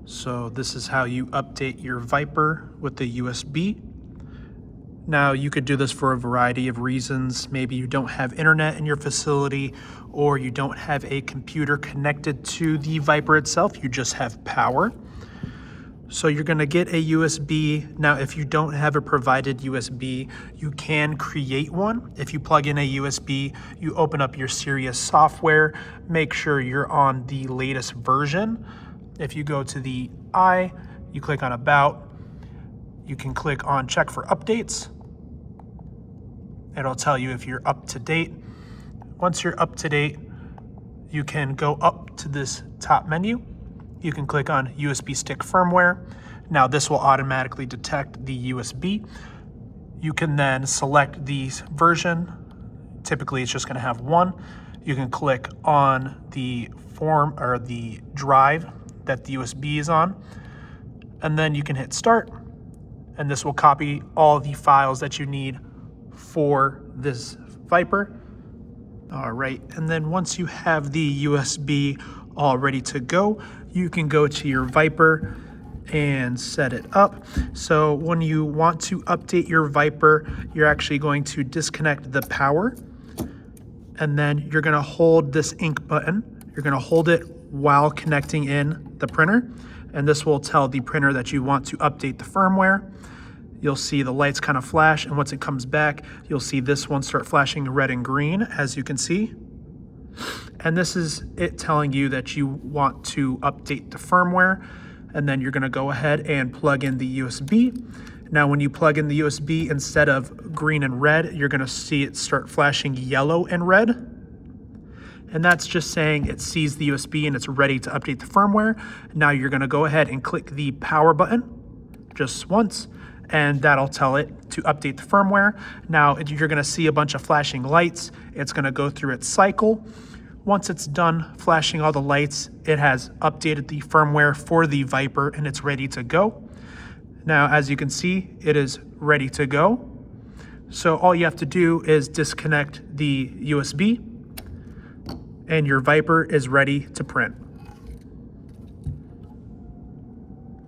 So this is how you update your Viper with the USB. Now you could do this for a variety of reasons. Maybe you don't have internet in your facility, or you don't have a computer connected to the Viper itself, you just have power. So you're gonna get a USB. Now, if you don't have a provided USB, you can create one. If you plug in a USB, you open up your Sirius software, make sure you're on the latest version. If you go to the I, you click on About, you can click on Check for Updates. It'll tell you if you're up to date. Once you're up to date, you can go up to this top menu. You can click on USB stick firmware. Now this will automatically detect the USB. You can then select the version. Typically it's just gonna have one. You can click on the form or the drive that the USB is on, and then you can hit start, and this will copy all the files that you need for this Viper. All right, and then once you have the USB all ready to go, you can go to your Viper and set it up. So when you want to update your Viper, you're actually going to disconnect the power, and then you're gonna hold this ink button. You're gonna hold it while connecting in the printer, and this will tell the printer that you want to update the firmware. You'll see the lights kind of flash, and once it comes back, you'll see this one start flashing red and green, as you can see. And this is it telling you that you want to update the firmware, and then you're gonna go ahead and plug in the USB. Now, when you plug in the USB, instead of green and red, you're gonna see it start flashing yellow and red. And that's just saying it sees the USB and it's ready to update the firmware. Now you're gonna go ahead and click the power button just once, and that'll tell it to update the firmware. Now you're gonna see a bunch of flashing lights. It's gonna go through its cycle. Once it's done flashing all the lights, it has updated the firmware for the Viper and it's ready to go. Now, as you can see, it is ready to go. So all you have to do is disconnect the USB and your Viper is ready to print.